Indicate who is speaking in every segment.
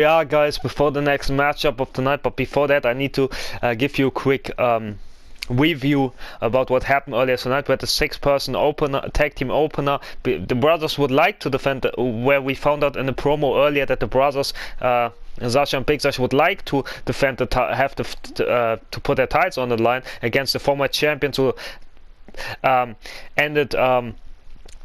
Speaker 1: Yeah, guys, before the next matchup of tonight, but before that, I need to give you a quick review about what happened earlier tonight. We had a six-person opener, tag team opener. The brothers would like to defend, where we found out in the promo earlier that the brothers, Sascha and Big Sascha, would like to defend to put their titles on the line against the former champions who ended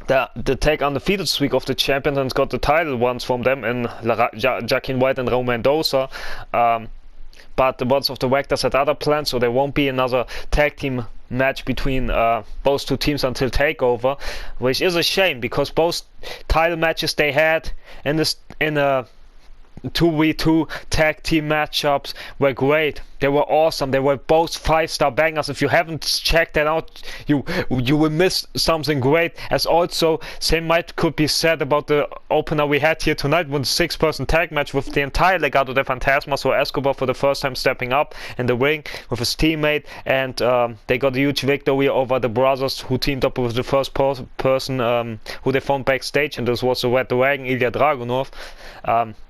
Speaker 1: the tag undefeated streak of the champions and got the title once from them in Joaquin White and Raul Mendoza. But the Bots of the Vectors had other plans, so there won't be another tag team match between both two teams until TakeOver, which is a shame because both title matches they had in a 2v2 tag team matchups were great. They were awesome. They were both 5-star bangers. If you haven't checked that out, you will miss something great. As also, same could be said about the opener we had here tonight with a 6-person tag match with the entire Legado de Fantasma. So Escobar for the first time stepping up in the ring with his teammate, and they got a huge victory over the brothers who teamed up with the first person who they found backstage, and this was the Red Dragon, Ilya Dragunov.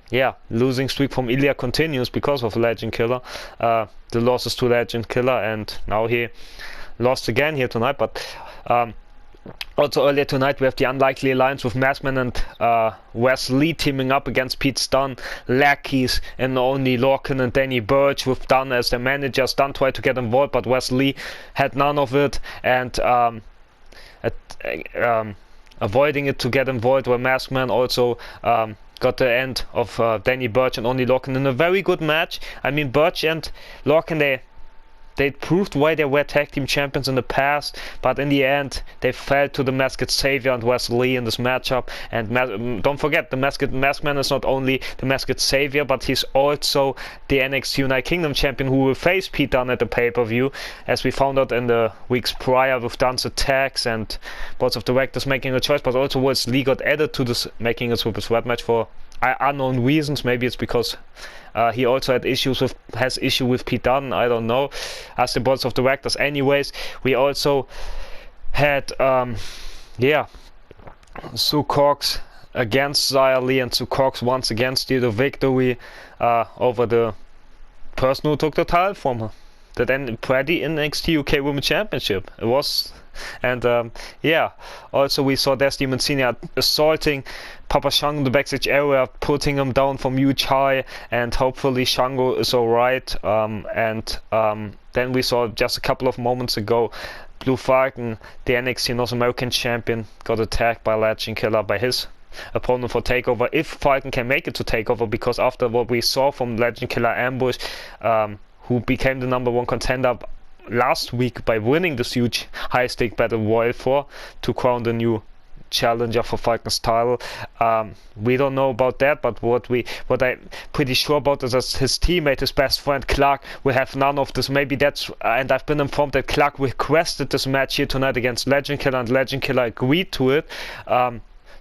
Speaker 1: Yeah, losing streak from Ilya continues because of Legend Killer. The losses to Legend Killer, and now he lost again here tonight. But also earlier tonight we have the unlikely alliance with Maskman and Wes Lee teaming up against Pete Dunne, Lackeys, and only Lorcan and Danny Burch with Dunne as their manager. Dunne tried to get involved, but Wes Lee had none of it, and avoiding it to get involved, where Maskman also got the end of Danny Burch and only Lorcan in a very good match. I mean, Burch and Lorcan, they proved why they were tag team champions in the past, but in the end they fell to the Masked Savior and Wes Lee in this matchup. And don't forget, the Maskman is not only the Masked Savior, but he's also the NXT United Kingdom champion who will face Pete Dunne at the pay-per-view, as we found out in the weeks prior with Dunne's attacks and Bots of the Vectors making a choice. But also Wes Lee got added to this, making it with his red match for unknown reasons. Maybe it's because he also has issue with Pete Dunne, I don't know, as the Bots of the Vectors. Anyways, we also had Sue Cox against Xia Li, and Sue Cox once again steal the victory over the person who took the title from her. That ended pretty in NXT UK Women's Championship. It was. And also we saw Destiny Mancini assaulting Papa Shango in the backstage area, putting him down from huge high, and hopefully Shango is alright. Then we saw just a couple of moments ago Blue Falcon, the NXT North American champion, got attacked by Legend Killer, by his opponent for TakeOver. If Falcon can make it to TakeOver, because after what we saw from Legend Killer Ambush, who became the #1 contender last week by winning this huge high-stake battle royal to crown the new challenger for Falcon's title. We don't know about that, but what I'm pretty sure about is that his teammate, his best friend Clark, will have none of this. Maybe that's, and I've been informed that Clark requested this match here tonight against Legend Killer, and Legend Killer agreed to it.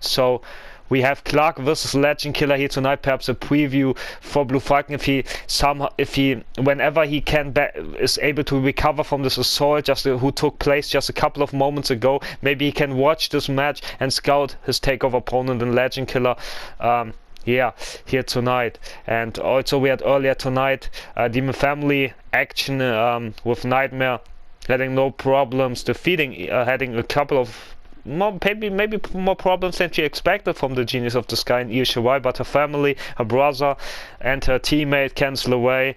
Speaker 1: So we have Clark versus Legend Killer here tonight. Perhaps a preview for Blue Falcon if he whenever he is able to recover from this assault who took place just a couple of moments ago. Maybe he can watch this match and scout his TakeOver opponent in Legend Killer. Here tonight. And also we had earlier tonight Demon Family action with Nightmare having no problems defeating, having a couple of maybe more problems than she expected from the Genius of the Sky and Io Shirai, but her family, her brother, and her teammate Cancel Away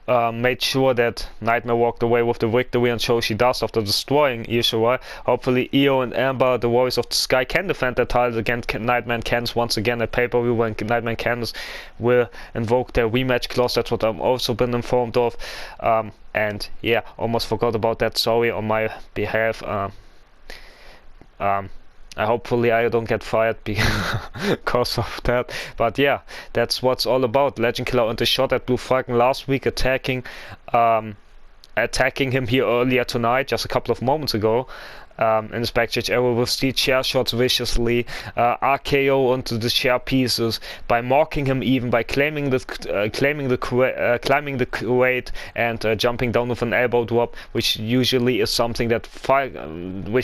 Speaker 1: made sure that Nightmare walked away with the victory, and so she does after destroying Io Shirai. Hopefully Io and Amber, the Warriors of the Sky, can defend their titles against Nightmare and Candice once again at pay-per-view, when Nightmare and Candice will invoke their rematch clause. That's what I've also been informed of. And yeah, almost forgot about that. Sorry on my behalf. Hopefully I don't get fired because of that. But yeah, that's what's all about. Legend Killer earned a shot at Blue Falcon last week, attacking him here earlier tonight, just a couple of moments ago. in his backstage area with steel chair shots viciously, RKO onto the chair pieces, by mocking him, even by climbing the crate and jumping down with an elbow drop, which usually is something that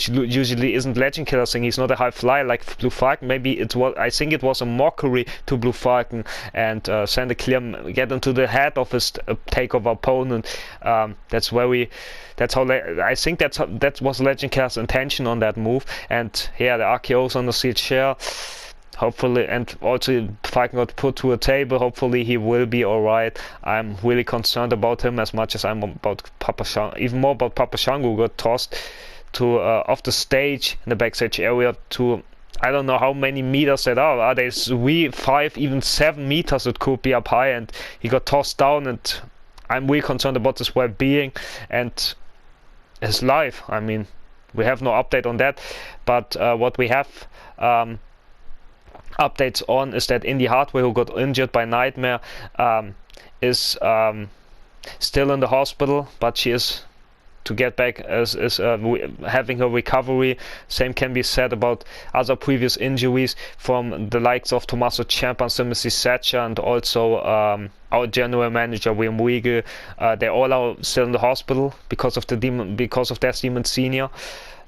Speaker 1: usually isn't Legend Killer's thing. He's not a high flyer like Blue Falcon. Maybe it was. I think it was a mockery to Blue Falcon, and send a clear get into the head of his takeover opponent. I think that was Legend Killer's intention on that move. And yeah, the RKO's on the steel chair. Hopefully, and also Falcon got put to a table. Hopefully he will be alright. I'm really concerned about him as much as I'm about Papa Shango, even more about Papa Shango, who got tossed to off the stage in the backstage area to, I don't know how many meters that are they 3, 5, even 7 meters it could be up high, and he got tossed down, and I'm really concerned about his well-being and his life. I mean, we have no update on that, but what we have updates on is that Indy Hardware, who got injured by Nightmare, is still in the hospital, but she is to get back is having her recovery. Same can be said about other previous injuries from the likes of Tommaso Ciampa and Timothy Thatcher, and also our general manager William Regal. They all are still in the hospital because of Death Demon Senior,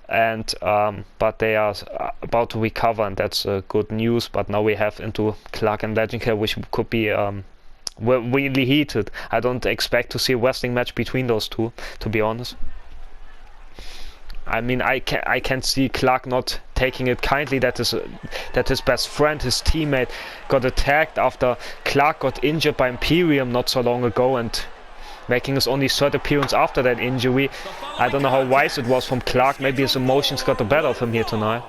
Speaker 1: and but they are about to recover, and that's good news. But now we have into Clark and Legend Killer, which could be really heated. I don't expect to see a wrestling match between those two, to be honest. I mean, I can see Clark not taking it kindly that his best friend, his teammate, got attacked after Clark got injured by Imperium not so long ago, and making his only third appearance after that injury. I don't know how wise it was from Clark. Maybe his emotions got the better of him here tonight.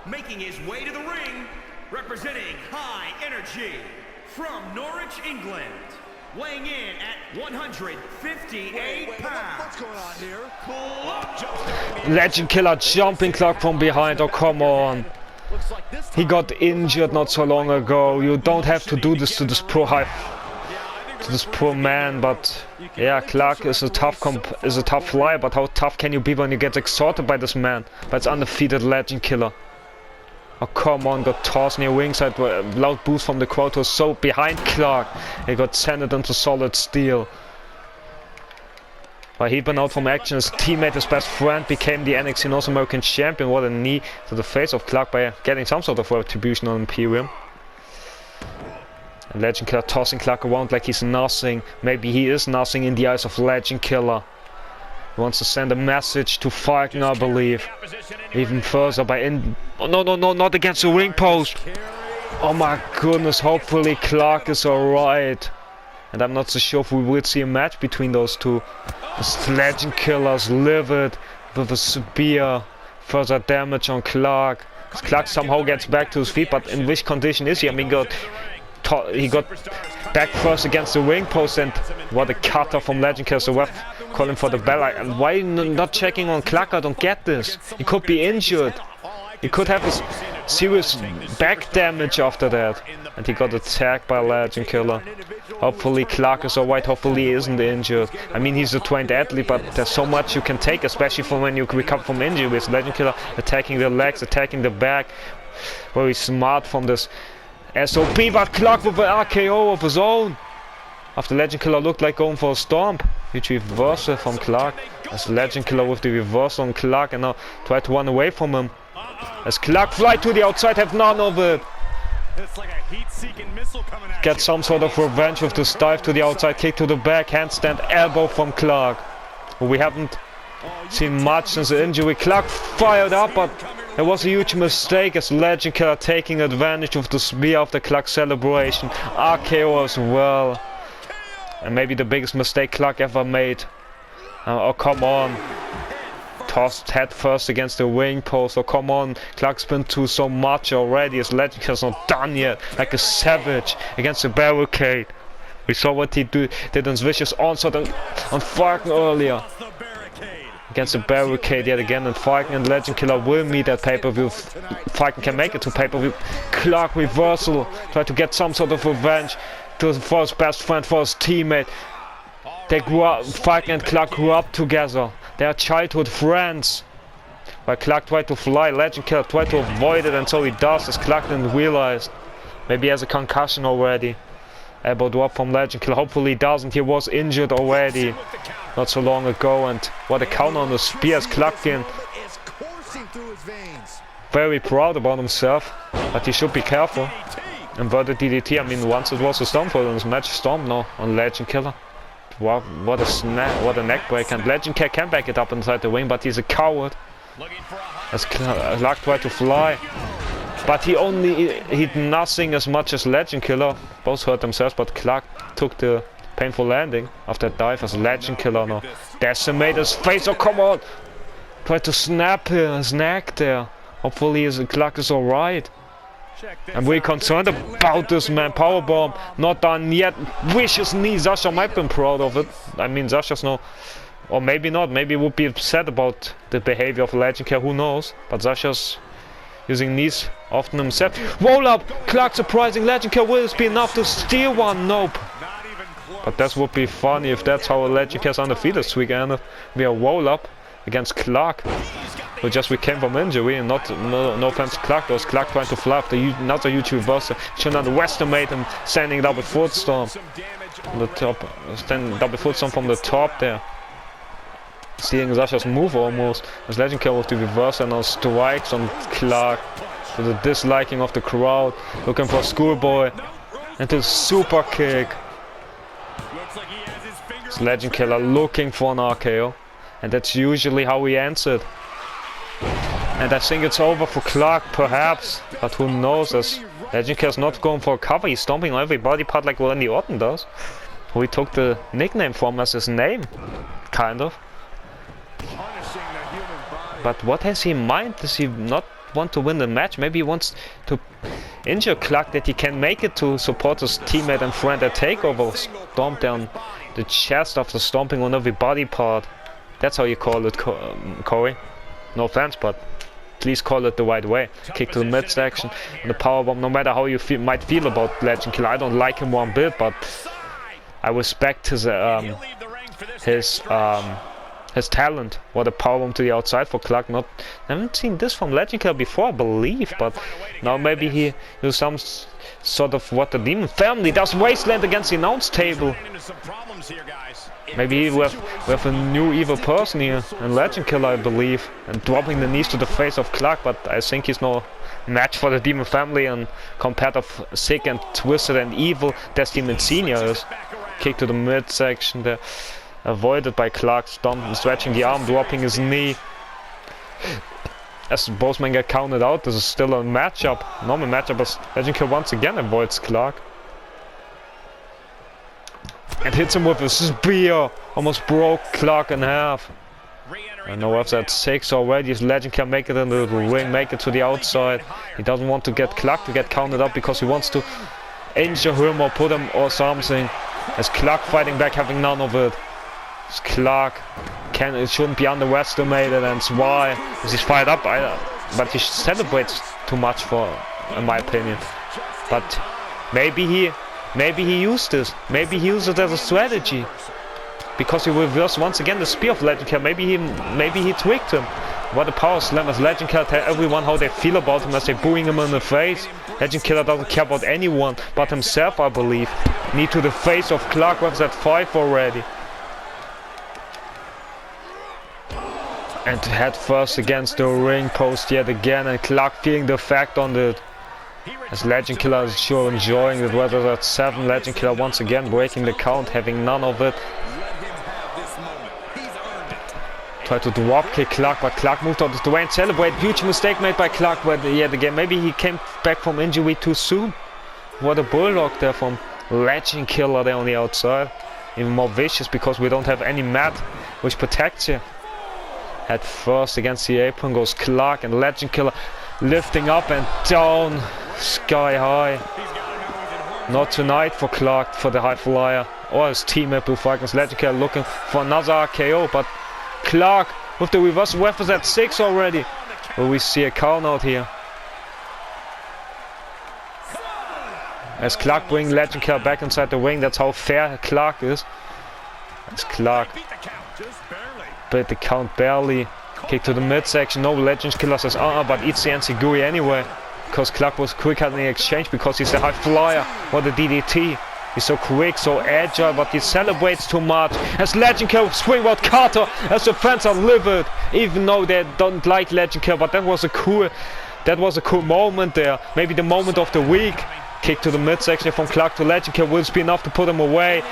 Speaker 2: Making his way to the ring, representing High Energy from Norwich, England, weighing in at 158 pounds. What's going on here?
Speaker 1: Legend Killer jumping Clark from behind. Oh, come on. He got injured not so long ago. You don't have to do this to this poor man, but yeah, Clark is a tough flyer, but how tough can you be when you get exhausted by this man? But it's undefeated Legend Killer. Oh, come on, got tossed near ringside. Loud boos from the crowd was so behind Clark. He got sent into solid steel. While he'd been out from action, his teammate, his best friend, became the NXT North American champion. What a knee to the face of Clark by getting some sort of retribution on Imperium. And Legend Killer tossing Clark around like he's nothing. Maybe he is nothing in the eyes of Legend Killer. He wants to send a message to Falcon, I believe. Even further by Oh, no, not against the ring post. Oh my goodness, hopefully Clark is alright. And I'm not so sure if we will see a match between those two. This Legend Killer's livid with a severe further damage on Clark. Clark somehow gets back to his feet, but in which condition is he? I mean, he got back first against the ring post, and what a cutter from Legend Killer. The ref calling for the bell. And why not checking on Clark? I don't get this. He could be injured. He could have a serious back damage after that. And he got attacked by Legend Killer. Hopefully Clark is alright. Hopefully he isn't injured. I mean, he's a trained athlete, but there's so much you can take, especially from when you recover from injuries. Legend Killer attacking the legs, attacking the back. Very smart from this SOB, but Clark with an RKO of his own. After Legend Killer looked like going for a stomp. Huge reversal from Clark. As Legend Killer with the reversal on Clark, and now try to run away from him. As Clark fly to the outside, have none of it. Get some sort of revenge with this dive to the outside, kick to the back, handstand elbow from Clark. We haven't seen much since the injury. Clark fired up, but it was a huge mistake as Legend Killer taking advantage of the spear after Clark's celebration. RKO as well. And maybe the biggest mistake Clark ever made. Oh, come on. Tossed head first against the ring post. Oh, come on. Clark's been through so much already as Legend Killer's not done yet. Like a savage against the barricade. We saw what he did in his vicious onslaught on Falcon earlier. Against the barricade yet again, and Falcon and Legend Killer will meet at pay-per-view. Falcon can make it to pay-per-view. Clark reversal. Try to get some sort of revenge for his best friend, for his teammate. Falcon and Clark grew up together. They are childhood friends. While Clark tried to fly, Legend Killer tried to avoid it, and so he does, as Clark didn't realize. Maybe he has a concussion already. Elbow drop from Legend Killer. Hopefully he doesn't. He was injured already not so long ago, and what a counter on the spear, as Clark again. Very proud about himself, but he should be careful. Inverted DDT, I mean, once it was a stomp for this match, stomp now on Legend Killer. Wow, what a snap, what a neck break, and Legend Killer can back it up inside the ring, but he's a coward. As Clark tried to fly, but he only hit nothing as much as Legend Killer. Both hurt themselves, but Clark took the painful landing after that dive, as Legend Killer now decimated his face. Oh, come on! Tried to snap his neck there. Hopefully Clark is alright. I'm really concerned about this, man. Powerbomb, not done yet. Vicious knee. Sasha might be proud of it. I mean, Sasha's no... Or maybe not. Maybe would be upset about the behavior of Legend Killer. Who knows? But Sasha's using knees often himself. Roll up! Clark surprising. Legend Killer, will this be enough to steal one? Nope. But that would be funny if that's how Legend Killer's undefeated streak ended. Be a roll up against Clark, who just came from injury, and no offense to Clark, was Clark trying to fly after another huge reversal. Should not underestimate him, standing double foot stomp on the top, standing double foot stomp from the top there. Seeing Sasha's move almost, as Legend Killer with the reverse and now strikes on Clark to the disliking of the crowd, looking for Schoolboy, and the super kick. It's Legend Killer looking for an RKO. And that's usually how he ends it. And I think it's over for Clark, perhaps. But who knows, as Legend Killer's not going for a cover. He's stomping on every body part like Randy Orton does. Who he took the nickname from as his name. Kind of. But what has he in mind? Does he not want to win the match? Maybe he wants to injure Clark, that he can make it to support his teammate and friend at TakeOver. Stomp down the chest after stomping on every body part. That's how you call it, Corey. No offense, but please call it the right way. Kick to the midsection and the powerbomb. No matter how you might feel about Legend Killer, I don't like him one bit, but I respect his talent. What a powerbomb to the outside for Clark. I haven't seen this from Legend Killer before, I believe, but now maybe he does some sort of what the Demon Family does. Wasteland against the announce table. Maybe we have a new evil person here, and Legend Killer, I believe, and dropping the knees to the face of Clark, but I think he's no match for the Demon Family, and compared to sick and twisted and evil as Demon Senior is. Kick to the midsection there, avoided by Clark, stretching the arm, dropping his knee. As both men get counted out, this is still a matchup, normal matchup, as Legend Killer once again avoids Clark. And hits him with a spear. Almost broke Clark in half. I know if that's 6 already. As Legend can make it into the ring, make it to the outside. He doesn't want to get Clark to get counted up because he wants to injure him or put him or something. As Clark fighting back, having none of it. As Clark it shouldn't be underestimated, and it's why he's fired up. But he celebrates too much in my opinion. But maybe he used this. Maybe he used it as a strategy, because he reversed once again the spear of Legend Killer. Maybe he tweaked him. What a power slam, as Legend Killer tell everyone how they feel about him as they're booing him in the face. Legend Killer doesn't care about anyone but himself, I believe. Knee to the face of Clark with that 5 already. And head first against the ring post yet again, and Clark feeling the effect on it. As Legend Killer is sure enjoying it, whether that's 7, Legend Killer once again breaking the count, having none of it. Try to drop kick Clark, but Clark moved out of the way and celebrate. Huge mistake made by Clark yet again. Maybe he came back from injury too soon. What a bulldog there from Legend Killer there on the outside. Even more vicious because we don't have any mat which protects you. Head first against the apron goes Clark, and Legend Killer lifting up and down, sky high. Not tonight for Clark, for the high flyer, or his teammate Blue Falcons. Legend Killer looking for another RKO, but Clark with the reversal weapons at 6 already. Will we see a count out here? As Clark brings Legend Killer back inside the ring, that's how fair Clark is. As Clark beat the count barely. Kick to the midsection. No, Legend Killer says but eats the enziguri anyway. Because Clark was quick at the exchange because he's a high flyer. What a DDT. He's so quick, so agile, but he celebrates too much. As Legend Killer springboard Carter, as the fans are livid. Even though they don't like Legend Killer, but that was a cool moment there. Maybe the moment of the week. Kick to the midsection from Clark to Legend Killer. Will this be enough to put him away?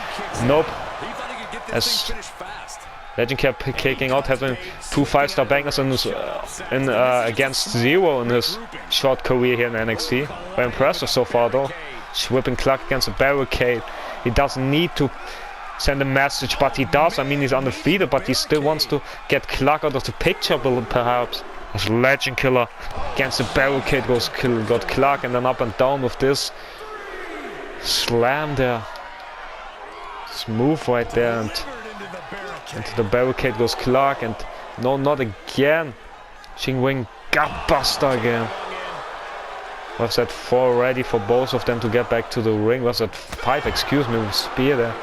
Speaker 1: Nope. As Legend Killer kicking out, having 2 5-star bangers in his, against Zero in his short career here in NXT. Very impressive so far though. Whipping Clark against a barricade. He doesn't need to send a message, but he does. I mean, he's undefeated, but he still wants to get Clark out of the picture, perhaps. As Legend Killer against the barricade got Clark, and then up and down with this slam there. Smooth right there, and into the barricade goes Clark, and no, not again. Chingwing gutbuster again. Was that 4 ready for both of them to get back to the ring? Was that 5? Excuse me, with spear there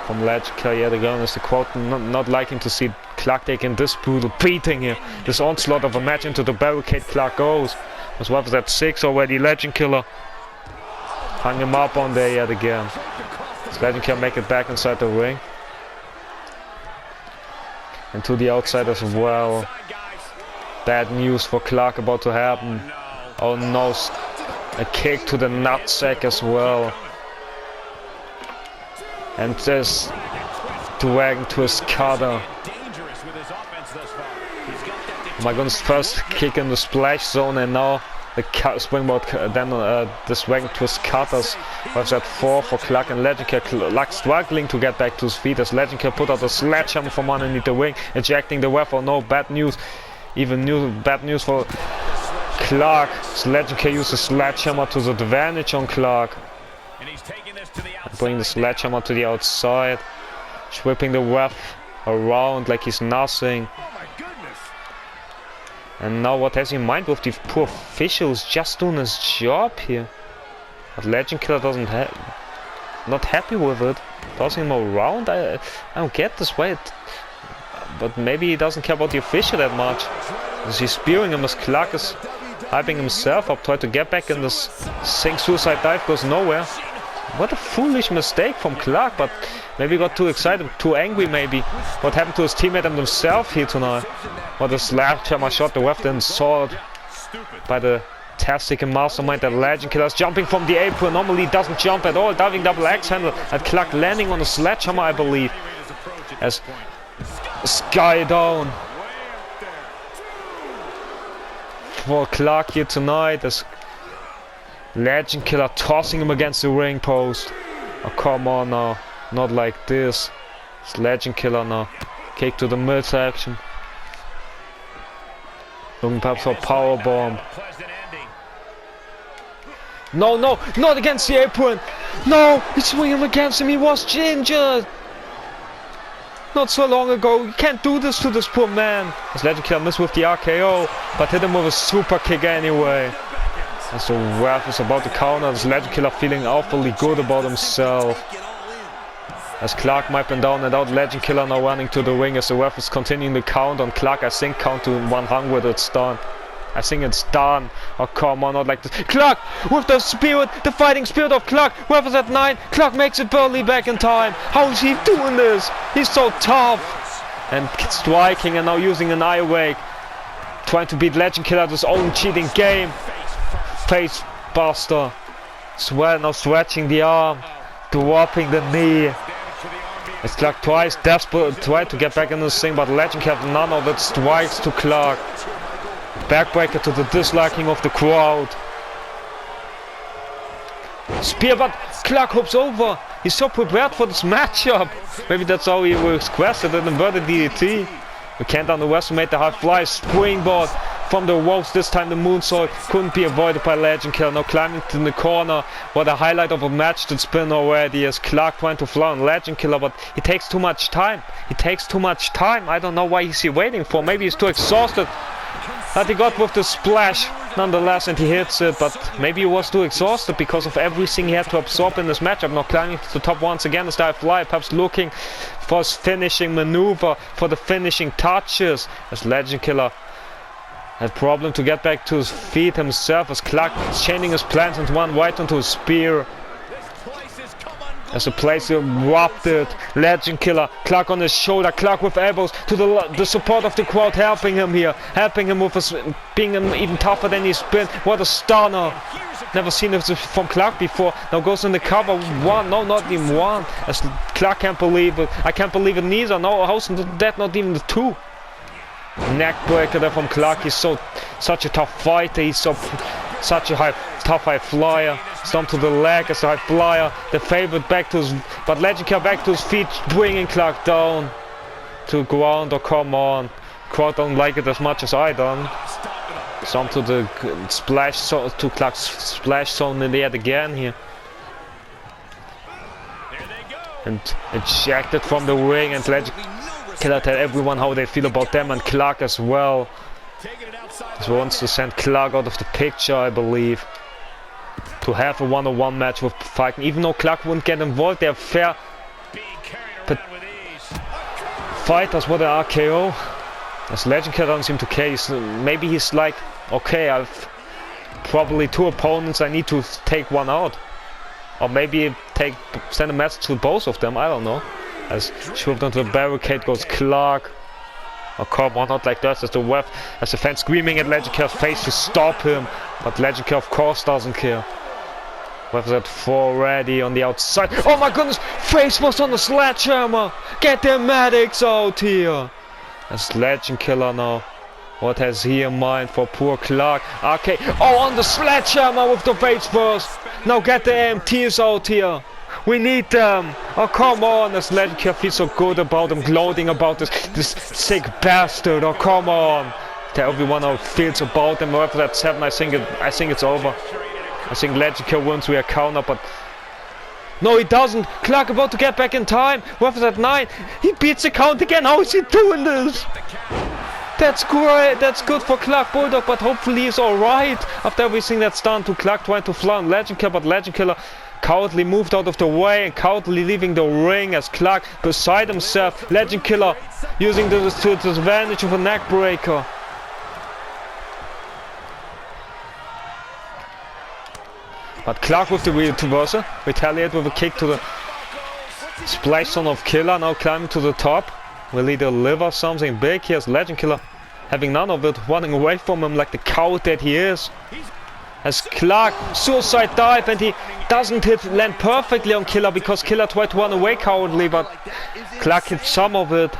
Speaker 1: from Legend Killer yet again. Is the crowd not liking to see Clark taking this brutal beating here? This onslaught of a match into the barricade. Clark goes. Was what was that 6 already? Legend Killer hung him up on there yet again. Does Legend Killer make it back inside the ring? And to the outside as well. Bad news for Clark about to happen. Oh no, a kick to the nutsack as well. And this Dragon Twist cutter. Oh my goodness, first kick in the splash zone, and now the springboard, then this Dragon Twist cutters. Was that 4 for Clark, and Legend Killer like struggling to get back to his feet as Legend Killer put out a sledgehammer from underneath the ring, ejecting the ref. Oh no, bad news. Bad news for Clark. Legend Killer uses sledgehammer to the advantage on Clark. Bring the sledgehammer to the outside. Whipping the ref around like he's nothing. And now what has he in mind with the poor officials just doing his job here? But Legend Killer doesn't not happy with it. Tossing him around. I don't get this way. But maybe he doesn't care about the official that much. As he's spearing him as Clark is hyping himself up, try to get back in this sink suicide dive, goes nowhere. What a foolish mistake from Clark, but maybe he got too excited, too angry maybe. What happened to his teammate and himself here tonight? What a sledgehammer shot, the ref didn't saw it by the fantastic mastermind that Legend Killer is jumping from the apron. Normally he doesn't jump at all, diving double axe handle at Clark, landing on a sledgehammer I believe. As Sky down for Clark here tonight, as Legend Killer tossing him against the ring post. Oh come on now, not like this. It's Legend Killer now. Kick to the midsection. Looking perhaps for a powerbomb. No, not against the apron. No, he's swinging him against him. He was injured. Not so long ago. You can't do this to this poor man. As Legend Killer missed with the RKO, but hit him with a super kick anyway. As the ref is about to counter, this Legend Killer feeling awfully good about himself. As Clark might been down and out, Legend Killer now running to the ring as the ref is continuing the count on Clark. I think count to 100, it's done. I think it's done. Oh come on, not like this. Clark with the spirit, the fighting spirit of Clark. Ref is at 9. Clark makes it barely back in time. How is he doing this? He's so tough. And striking and now using an eye wake. Trying to beat Legend Killer at his own cheating game. Face buster. Now stretching the arm. Dropping the knee. As Clark twice desperate tried to get back in this thing, but Legend Killer none of it. Strikes to Clark. Backbreaker to the disliking of the crowd. Spear, but Clark hoops over. He's so prepared for this matchup. Maybe that's how he requested an inverted DDT. We can't underestimate the high fly. Springboard from the ropes. This time the moonsault couldn't be avoided by Legend Killer. Now climbing to the corner. What a highlight of a match that's been already. As Clark trying to fly on Legend Killer, but he takes too much time. I don't know why he's waiting for. Maybe he's too exhausted that he got with the splash nonetheless, and he hits it, but maybe he was too exhausted because of everything he had to absorb in this matchup. Now climbing to the top once again as the high fly, perhaps looking for his finishing maneuver, for the finishing touches, as Legend Killer had problem to get back to his feet himself, as Clark is chaining his plans and one right onto his spear. As the place erupted, Legend Killer, Clark on his shoulder, Clark with elbows to the support of the crowd, helping him here, helping him with his, being even tougher than he's been. What a stunner! Never seen it from Clark before. Now goes in the cover, one, no, not even one. As Clark can't believe it. I can't believe it neither. No, how's that not even the two? Neckbreaker there from Clark. He's such a tough fighter. He's such a tough high flyer. Stomp to the leg as the high flyer. The favorite back to his, but Legend Killer back to his feet, bringing Clark down to ground. Oh, come on. Crowd don't like it as much as I don't. Stomp to the splash, to Clark's splash zone in the head again here. And ejected from the ring, and Legend Killer tell everyone how they feel about them and Clark as well. He wants to send Clark out of the picture, I believe. To have a one-on-one match with Falcon. Even though Clark wouldn't get involved, they're fair fighters with an RKO. As Legend Killer doesn't seem to care. Maybe he's like, okay, I've probably two opponents, I need to take one out. Or maybe send a message to both of them, I don't know. As shoved onto the barricade goes Clark. Oh, come on, not like that. As the fans screaming at Legend Killer's face to stop him. But Legend Killer, of course, doesn't care. What's that for already on the outside? Oh my goodness! Face was on the sledgehammer! Get the medics out here! As Legend Killer now. What has he in mind for poor Clark? Okay. Oh, on the sledgehammer with the face first! Now get the AMTs out here! We need them! Oh, come on! As Legend Killer feels so good about him, gloating about this sick bastard! Oh, come on! Tell everyone how it feels about him. After that 7, I think it's over. I think Legend Killer wins via counter, but no, he doesn't. Clark about to get back in time. After that 9, he beats the count again. How is he doing this? That's great. That's good for Clark Bulldog, but hopefully he's alright after everything that's done to Clark, trying to fly on Legend Killer, but Legend Killer cowardly moved out of the way and cowardly leaving the ring as Clark beside himself. Legend Killer using this to his advantage of a neck breaker. But Clark with the reversal, retaliate with a kick to the splash zone of Killer, now climbing to the top. Will he deliver something big? Here's Legend Killer having none of it, running away from him like the coward that he is. As Clark suicide dive, and he doesn't land perfectly on Killer because Killer tried to run away cowardly, but Clark hit some of it.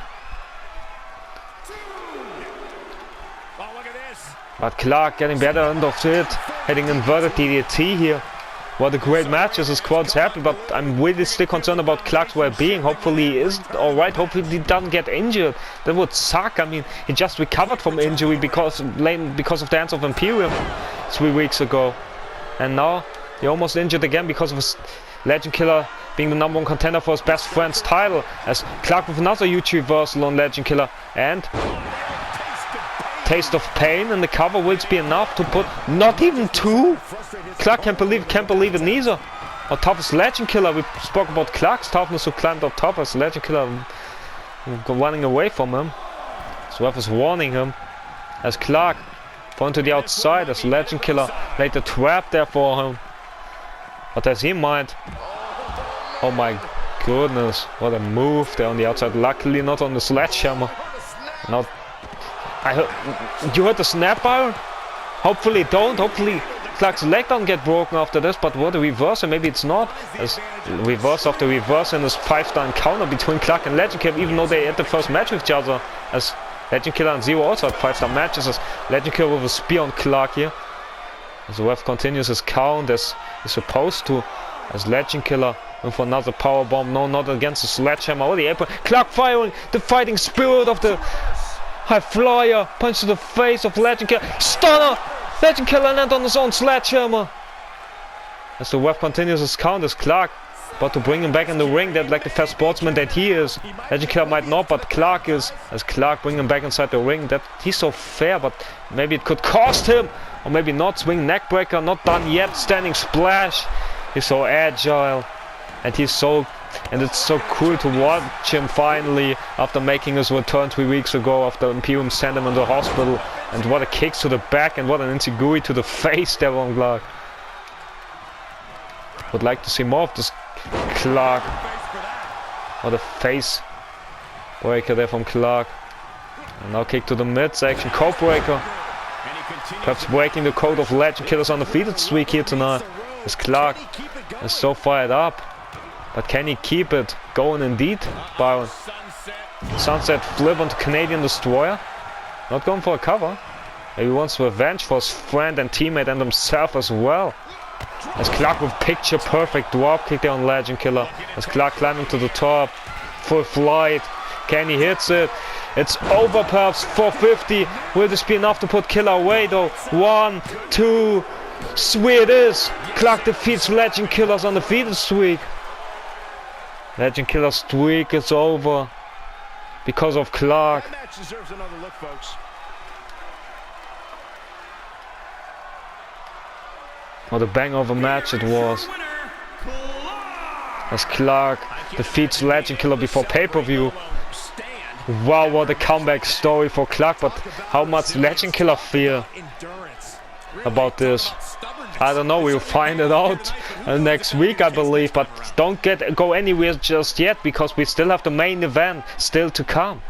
Speaker 1: But Clark getting better end of it, heading inverted DDT here. What a great match, his crowd's happy, but I'm really still concerned about Clark's well-being. Hopefully he is alright, hopefully he doesn't get injured. That would suck. I mean, he just recovered from injury because of the hands of Imperium 3 weeks ago. And now he almost injured again because of his Legend Killer being the #1 contender for his best friend's title. As Clark with another huge reversal on Legend Killer, and taste of pain in the cover will be enough to put not even 2. Clark can't believe it neither. How tough is Legend Killer? We spoke about Clark's toughness, who climbed up top as Legend Killer running away from him. So Ref is warning him as Clark going to the outside as Legend Killer laid the trap there for him. What has he in mind? Oh my goodness, what a move there on the outside. Luckily not on the sledgehammer. Now you heard the snap iron? Hopefully don't. Hopefully Clark's leg don't get broken after this, but what a reversal, maybe it's not. As reverse after reverse in this 5-star encounter between Clark and Legend Killer, even though they had the first match with each other. As Legend Killer and Zero also had 5-star matches, as Legend Killer with a spear on Clark here. As the ref continues his count as he's supposed to. As Legend Killer went for another powerbomb, no, not against the sledgehammer or the apron. Clark firing the fighting spirit of the high flyer, punch to the face of Legend Killer. Stunner! Legend Killer land on his own sledgehammer. As the ref continues his count as Clark about to bring him back in the ring, that like the fair sportsman that he is. Legend Killer might not, but Clark is. As Clark bring him back inside the ring, that he's so fair, but maybe it could cost him. Or maybe not. Swing neck breaker, not done yet. Standing splash. He's so agile. And it's so cool to watch him finally after making his return 3 weeks ago after Imperium sent him in the hospital. And what a kicks to the back and what an enzuigiri to the face there from Clark. Would like to see more of this Clark. What a face breaker there from Clark. And now kick to the midsection, code breaker. Perhaps breaking the code of Legend Killer's undefeated streak here tonight. As Clark is so fired up. But can he keep it going indeed, Byron? Sunset flip onto Canadian Destroyer. Not going for a cover. Maybe wants revenge for his friend and teammate and himself as well. As Clark with picture perfect drop kick there on Legend Killer. As Clark climbing to the top. Full flight. Can he hits it? It's over perhaps 450. Will this be enough to put Killer away though? 1, 2, 3 it is. Clark defeats Legend Killer's undefeated streak. Legend Killer's streak is over because of Clark.
Speaker 3: That match deserves another look, folks.
Speaker 1: What a bang of a match it was. As Clark defeats Legend Killer before pay-per-view. Wow, what a comeback story for Clark, but how much Legend Killer feel about this? I don't know, we'll find it out next week, I believe, but don't go anywhere just yet because we still have the main event still to come.